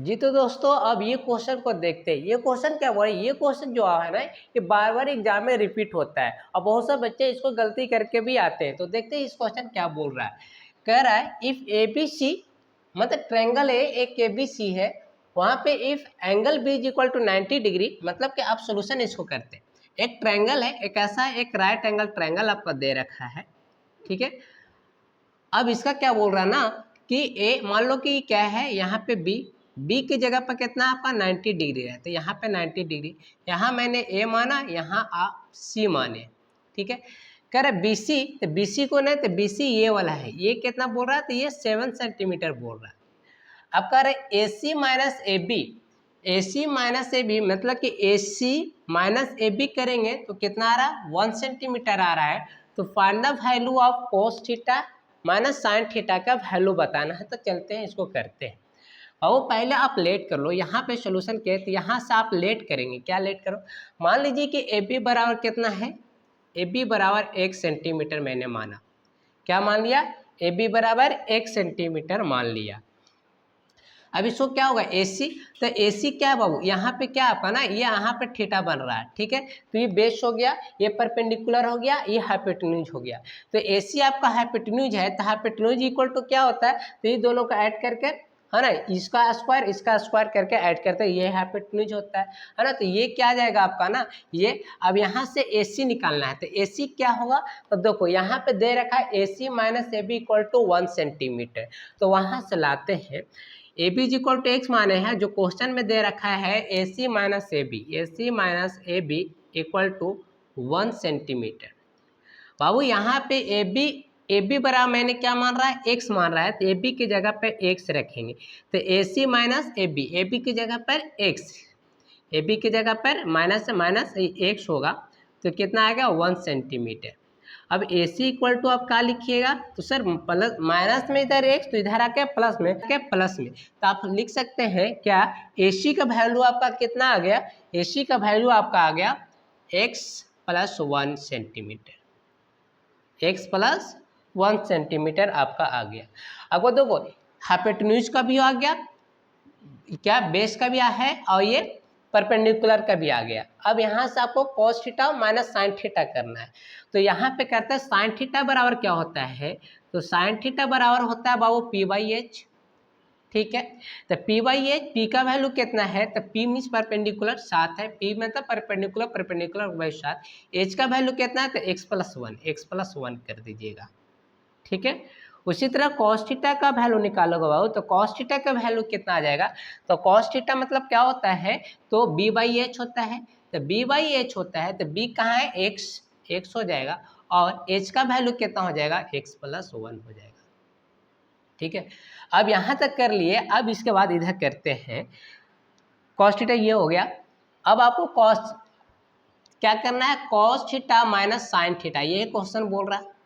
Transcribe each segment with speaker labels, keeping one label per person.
Speaker 1: जी तो दोस्तों अब ये क्वेश्चन को देखते हैं। ये क्वेश्चन क्या बोल रहा है, ये क्वेश्चन जो है ना ये बार बार एग्जाम में रिपीट होता है और बहुत से बच्चे इसको गलती करके भी आते हैं। तो देखते हैं इस क्वेश्चन क्या बोल रहा है। कह रहा है इफ ए बी सी, मतलब ट्रायंगल है एक ए बी सी है, वहां पे if angle B is equal to 90 degree, मतलब कि आप सोल्यूशन इसको करते हैं। एक ट्रायंगल है, एक ऐसा एक राइट एंगल ट्रायंगल आपका दे रखा है, ठीक है। अब इसका क्या बोल रहा है ना कि ए मान लो कि क्या है, यहाँ पे बी की जगह पर कितना आपका 90 डिग्री है, तो यहाँ पे 90 डिग्री, यहाँ मैंने ए माना, यहाँ आप सी माने, ठीक है। कह रहे बी सी, तो बी सी को नहीं, तो बी सी ये वाला है, ये कितना बोल रहा है, तो ये 7 सेंटीमीटर बोल रहा है। अब कह रहे A C minus A B, A C minus A B मतलब कि ए सी माइनस ए बी करेंगे तो कितना आ रहा है, 1 सेंटीमीटर आ रहा है। तो find the value of cos theta minus sine theta का वैल्यू बताना है। तो चलते हैं इसको करते हैं। और वो पहले आप लेट कर लो, यहाँ पे सोल्यूशन के, तो यहाँ से आप लेट करेंगे। क्या लेट करो, मान लीजिए कि ए बी बराबर कितना है, ए बी बराबर 1 सेंटीमीटर मैंने माना। क्या मान लिया, ए बी बराबर 1 सेंटीमीटर मान लिया। अब इसको क्या होगा ए सी, तो ए सी क्या है बाबू, यहाँ पे क्या आपका ना, ये यहाँ पे थीटा बन रहा है, ठीक है। तो ये बेस हो गया, ये परपेंडिकुलर हो गया, ये हाइपोटेन्यूज हो गया। तो ए सी आपका हाइपोटेन्यूज है, तो हाइपोटेन्यूज इक्वल टू क्या होता है, तो ये दोनों का ऐड करके, है ना, इसका स्क्वायर करके ऐड करते हैं, ये हाइपोटेन्यूज होता है ना। तो ये क्या आ जाएगा आपका ना, ये अब यहाँ से ए सी निकालना है, तो ए सी क्या होगा, तो देखो यहाँ पे दे रखा है A C minus A B equal to 1 centimetre. तो वहाँ से लाते हैं A B is equal to X माने हैं, जो क्वेश्चन में दे रखा है A C minus A B, A C minus A B equal to 1 centimetre. बाबू यहाँ पे ए बी बराबर मैंने क्या मान रहा है, एक्स मान रहा है, तो ए बी की जगह पर एक्स रखेंगे। तो A C minus A B की जगह पर एक्स, ए बी की जगह पर माइनस से माइनस एक्स होगा, तो कितना आएगा 1 सेंटीमीटर। अब ए सी इक्वल टू आप क्या लिखिएगा, तो सर प्लस माइनस में इधर एक्स, तो इधर आके प्लस में, तो आप लिख सकते हैं क्या, ए सी का वैल्यू आपका कितना आ गया, ए सी का वैल्यू आपका आ गया x plus 1 centimetre, x plus 1 centimetre आपका आ गया। अब देखो हाइपोटेन्यूज का भी आ गया, क्या बेस का भी है, और ये परपेंडिकुलर का भी आ गया। अब यहाँ से आपको cos theta minus sine theta करना है। तो यहाँ पे करते हैं साइन थीटा बराबर क्या होता है, तो साइन थीटा बराबर होता है बाबू पी बाई एच, ठीक है। तो पी बाई एच, पी का वैल्यू कितना है, तो पी मीन्स परपेंडिकुलर 7 है, पी मतलब परपेंडिकुलर बाई 7, एच का वैल्यू कितना है, तो एक्स प्लस वन कर दीजिएगा, ठीक है। उसी तरह cos थीटा का वैल्यू निकालोगे बाबू, तो cos थीटा का वैल्यू कितना आ जाएगा, तो cos थीटा मतलब क्या होता है, तो b बाई एच होता है, तो b बाई एच होता है, तो b कहाँ है, x हो जाएगा, और h का वैल्यू कितना हो जाएगा, x प्लस 1 हो जाएगा, ठीक है। अब यहाँ तक कर लिए, अब इसके बाद इधर करते हैं cos थीटा, ये हो गया। अब आपको cos क्या करना है, cos theta minus sine theta, ये क्वेश्चन बोल रहा है।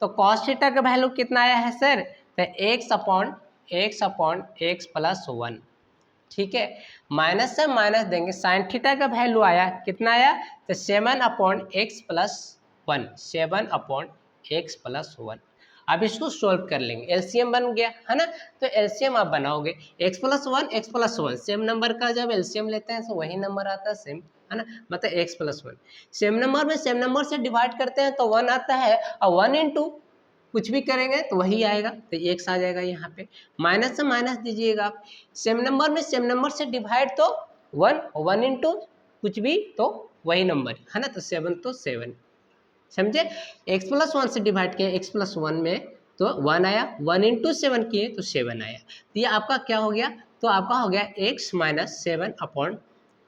Speaker 1: तो cos थीटा का वैल्यू कितना आया है सर, तो एक्स अपॉन एक्स प्लस 1, ठीक है। माइनस से माइनस देंगे, साइन थीटा का वैल्यू आया कितना आया, तो 7 upon x plus 1, 7 upon x plus 1। अब इसको सोल्व कर लेंगे, एलसीएम बन गया है ना। तो एलसीएम आप बनाओगे x plus one, same number का जब एलसीएम लेते हैं तो वही नंबर आता है सेम, है ना, मतलब एक्स प्लस 1। सेम नंबर में सेम नंबर से डिवाइड करते हैं तो 1 आता है, और 1 इंटू कुछ भी करेंगे तो वही आएगा, तो एक्स आ जाएगा यहाँ पे। माइनस से माइनस दीजिएगा आप, सेम नंबर में सेम नंबर से डिवाइड तो 1 इंटू कुछ भी तो वही नंबर है ना, तो 7 तो 7, समझे। एक्स प्लस 1 से डिवाइड किया एक्स प्लस 1 में तो 1 आया, 1 इंटू 7 किए तो 7 आया। तो ये आपका क्या हो गया, तो आपका हो गया x minus 7 upon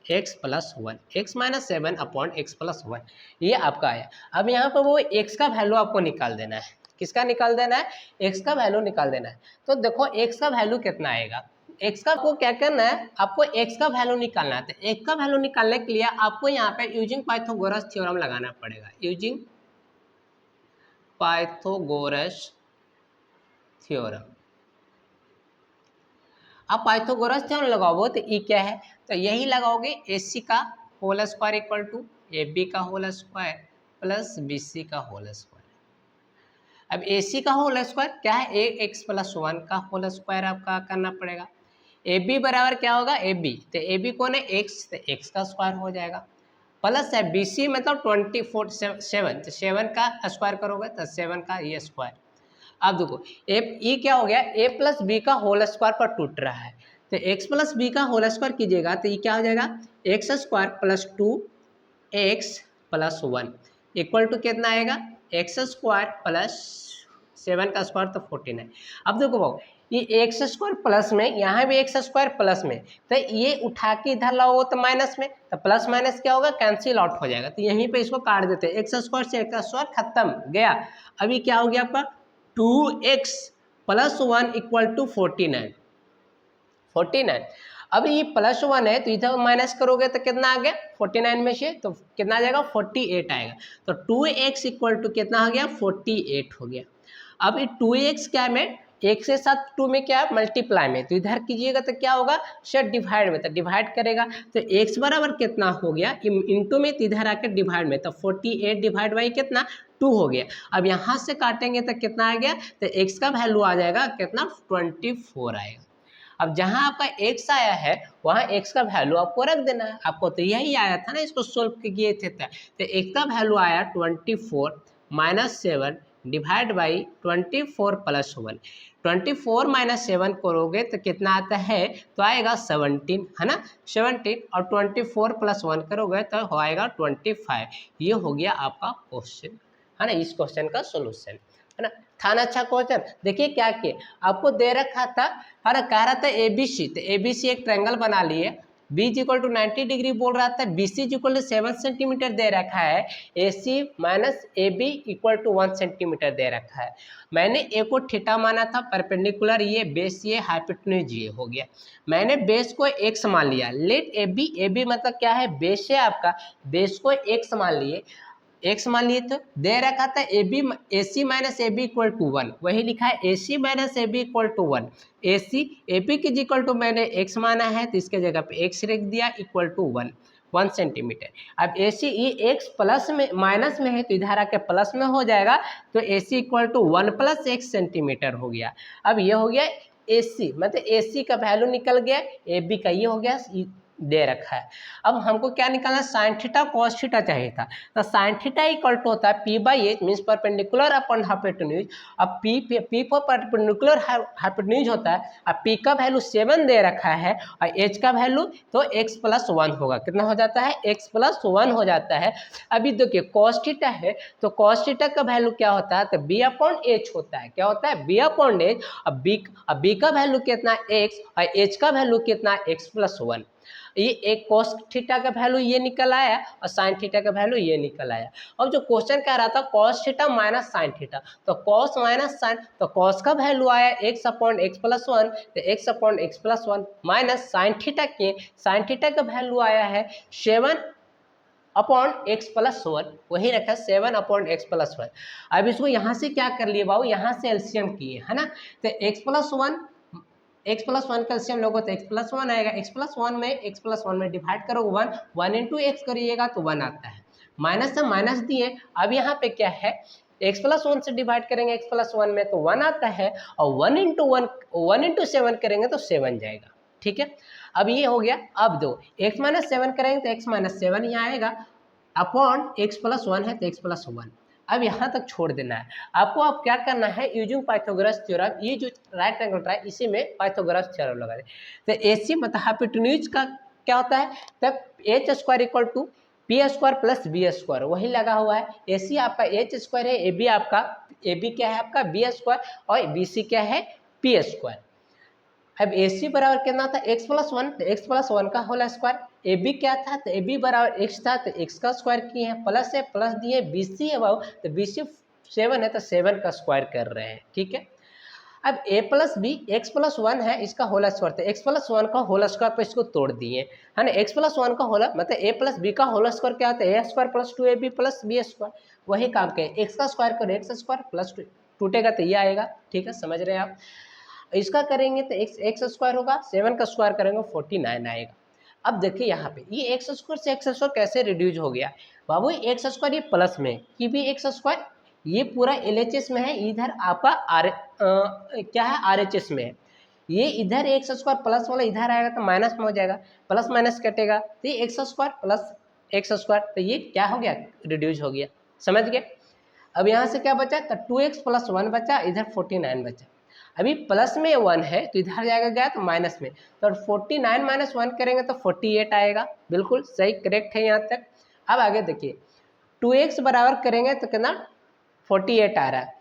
Speaker 1: x plus 1, x minus 7 upon x plus 1, ये आपका आया। अब यहाँ पर वो एक्स का वैल्यू आपको निकाल देना है, किसका निकाल देना है, एक्स का वैल्यू निकाल देना है। तो देखो एक्स का वैल्यू कितना आएगा, एक्स का आपको क्या करना है, आपको एक्स का वैल्यू निकालना है। तो एक्स का वैल्यू निकालने के लिए आपको यहाँ पे यूजिंग पाइथागोरस थ्योरम लगाना पड़ेगा, यूजिंग पाइथागोरस थ्योरम। आप पाइथागोरस थ्योरम लगाओगे तो ये क्या है, तो यही लगाओगे ए सी का whole square equal to A B का whole square plus B C का होल स्क्वायर। अब ए सी का होल स्क्वायर क्या है, ए एक्स प्लस 1 का होल स्क्वायर आपका करना पड़ेगा, ए बी बराबर क्या होगा, ए बी, तो ए बी कौन है, एक्स, तो एक्स का स्क्वायर हो जाएगा, प्लस है बी सी मतलब 24 7, तो 7 का स्क्वायर करोगे तो 7 का ये स्क्वायर। अब देखो ए क्या हो गया, ए प्लस बी का होल स्क्वायर पर टूट रहा है, तो एक्स प्लस बी का होल स्क्वायर कीजिएगा तो ये क्या हो जाएगा, x square plus 2 x plus 1 equal to कितना आएगा, एक्स स्क्वायर प्लस 7 का स्क्वायर तो 14 है। अब देखो भाव ये एक्स स्क्वायर प्लस में, यहाँ भी एक्स स्क्वायर प्लस में, तो ये उठा के इधर लाओ तो माइनस में, तो प्लस माइनस क्या होगा, कैंसिल आउट हो जाएगा, तो यहीं पे इसको काट देते हैं, एक्स स्क्वायर से एक्स स्क्वायर खत्म गया। अभी क्या हो गया आपका 2x प्लस 1 इक्वल टू 49। अब ये प्लस 1 है तो इधर माइनस करोगे तो कितना आ गया 49 में से, तो कितना आ जाएगा 48 आएगा, तो 2x इक्वल टू कितना आ गया 48 हो गया। अब ये 2x क्या में, एक से साथ 2 में क्या है मल्टीप्लाई में, तो इधर कीजिएगा तो क्या होगा सेट डिवाइड में, तो डिवाइड करेगा तो x बराबर कितना हो गया इंटू में, तो इधर आकर डिवाइड में, तो 48 डिवाइड बाई कितना 2 हो गया। अब यहाँ से काटेंगे तो कितना आ गया, तो x का वैल्यू आ जाएगा कितना 24 आएगा। अब जहाँ आपका x आया है वहाँ x का वैल्यू आपको रख देना है, आपको तो यही आया था ना, इसको सोल्व किए थे, तो x का वैल्यू आया 24 minus 7 divide by 24 plus 1, 24 minus 7 करोगे तो कितना आता है, तो आएगा 17 है ना, 17 और 24 प्लस 1 करोगे तो हो आएगा 25। ये हो गया आपका क्वेश्चन है ना, इस क्वेश्चन का सोल्यूशन है ना। था ना अच्छा क्वेश्चन। देखिए क्या किए, आपको दे रखा था है ना, कह रहा था एबीसी, तो एबीसी एक ट्रायंगल बना लिए, बी इक्वल टू 90 डिग्री बोल रहा था, B C equal to 7 centimetre दे रखा है, A C minus A B equal to 1 centimetre दे रखा है। मैंने ए को थीटा माना था परपेंडिकुलर, ये बेस ये हाइपोटेन्यूज ये हो गया, मैंने बेस को एक्स मान लिया, लेट ए बी मतलब क्या है बेस है आपका, बेस को एक्स मान लिए, एक्स मान लिए, तो दे रखा था A C minus A B equal to 1, वही लिखा है A C minus A B equal to 1, A C A B के इक्वल टू मैंने एक्स माना है तो इसके जगह पे एक्स रख दिया इक्वल टू 1 सेंटीमीटर। अब ए सी ये एक्स प्लस में माइनस में है तो इधर आके प्लस में हो जाएगा, तो A C equal to 1 plus X centimetre हो गया। अब ये हो गया ए सी मतलब ए सी का वैल्यू निकल गया, ए बी का ये हो गया दे रखा है। अब हमको क्या निकालना, साइन थीटा कॉस थीटा चाहिए था, तो साइन थीटा इक्वल टू होता है P by H means perpendicular upon hypotenuse. अब पी पर परपेंडिकुलर हाइपोटेन्यूज होता है, अब पी का वैल्यू 7 दे रखा है और एच का वैल्यू तो x प्लस 1 होगा, कितना हो जाता है x प्लस 1 हो जाता है। अभी देखिए कॉस थीटा है तो कॉस थीटा का वैल्यू क्या होता है, तो बी अपॉन एच होता है, क्या होता है बी अपॉन एच। अब बी का वैल्यू कितना x और एच का वैल्यू कितना x प्लस 1, ये एक कॉस थीटा का वैल्यू ये निकल आया और साइन थीटा का वैल्यू ये निकल आया। अब जो क्वेश्चन कह रहा था cos theta minus sine theta, तो कॉस माइनस साइन, तो कॉस का वैल्यू आया x अपॉन एक्स प्लस 1, तो x upon x plus 1 minus sine theta के, साइन थीटा का वैल्यू आया है 7 अपॉन एक्स प्लस 1, वही रखा 7 अपॉन एक्स प्लस 1। अब इसको यहाँ से क्या कर लिए बाबू, यहाँ से एलसीएम किए है ना, तो एक्स प्लस 1 का एलसीएम लोगों तो एक्स प्लस 1 आएगा, एक्स प्लस 1 में डिवाइड करोगे 1 इंटू एक्स करिएगा तो 1 आता है, माइनस से माइनस दिए। अब यहाँ पे क्या है एक्स प्लस 1 से डिवाइड करेंगे एक्स प्लस 1 में तो 1 आता है, और 1 इंटू 7 करेंगे तो 7 जाएगा, ठीक है। अब ये हो गया। अब दो x माइनस 7 करेंगे तो x माइनस 7 यहाँ आएगा, अपॉन एक्स प्लस 1 है तो x प्लस 1। अब यहाँ तक छोड़ देना है आपको। अब क्या करना है, यूजिंग पाइथागोरस थ्योरम, ये जो राइट एंगल ट्राई इसी में पाइथागोरस थ्योरम लगा दे। तो AC मतलब हाइपोटेन्यूज का क्या होता है, तब h square equal to p square plus b square, वही लगा हुआ है। AC आपका एच स्क्वायर है, ए बी क्या है आपका बी स्क्वायर, और BC क्या है पी स्क्वायर। अब AC बराबर कितना था x प्लस 1, तो x प्लस 1 का होल स्क्वायर। AB क्या था, तो AB बराबर x था तो x का स्क्वायर किए हैं, प्लस है प्लस दिए, BC है बाबू तो BC 7 है तो 7 का स्क्वायर कर रहे हैं, ठीक है। अब a plus b x plus 1 है इसका होल स्क्वायर, तो x प्लस 1 का होल स्क्वायर पर इसको तोड़ दिए है ना। x प्लस 1 का होल मतलब a प्लस बी का होल स्क्वायर क्या होता है, a square plus 2ab plus b square, वही काम के x का स्क्वायर करो x स्क्वायर प्लस 2 टूटेगा तो ये आएगा, ठीक है, समझ रहे हैं आप। इसका करेंगे तो एक्स स्क्वायर होगा, 7 का स्क्वायर करेंगे 49 आएगा। अब देखिए यहाँ पे ये एक्स स्क्वायर से एक्स स्क्वायर कैसे रिड्यूस हो गया बाबू, एक्स स्क्वायर ये प्लस में कि भी एक्स स्क्वायर ये पूरा LHS में है, इधर आपका क्या है RHS में है। ये इधर एक्स स्क्वायर प्लस वाला इधर आएगा तो माइनस में हो जाएगा, प्लस माइनस कटेगा तो ये x square plus x square, तो ये क्या हो गया, रिड्यूस हो गया। समझ गए। अब यहाँ से क्या बचा, तो 2x + 1 बचा, इधर 49 बचा। अभी प्लस में 1 है तो इधर जाएगा गया तो माइनस में, तो 49 - 1 करेंगे तो 48 आएगा। बिल्कुल सही, करेक्ट है यहाँ तक। अब आगे देखिए, 2x बराबर करेंगे तो कितना 48 आ रहा है,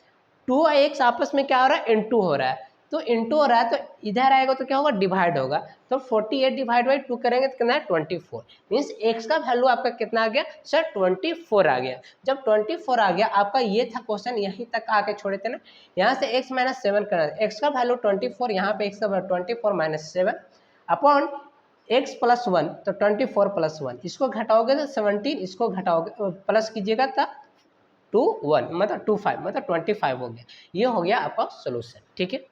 Speaker 1: 2x आपस में क्या हो रहा है, इंटू हो रहा है, तो इंटू हो रहा है तो इधर आएगा तो क्या होगा, डिवाइड होगा, तो 48 डिवाइड बाई 2 करेंगे तो कितना है 24, मीन्स x का वैल्यू आपका कितना आ गया सर 24 आ गया। जब 24 आ गया, आपका ये था क्वेश्चन, यहीं तक आके छोड़े थे ना, यहाँ से x - 7 करना है, x का वैल्यू 24, यहाँ पे x का वैल्यू 24 - 7 अपॉन x + 1, तो 24 + 1, इसको घटाओगे तो 17, इसको घटाओगे प्लस कीजिएगा तब 2 1 मतलब 25 मतलब 25 हो गया। ये हो गया आपका सोल्यूशन। ठीक है।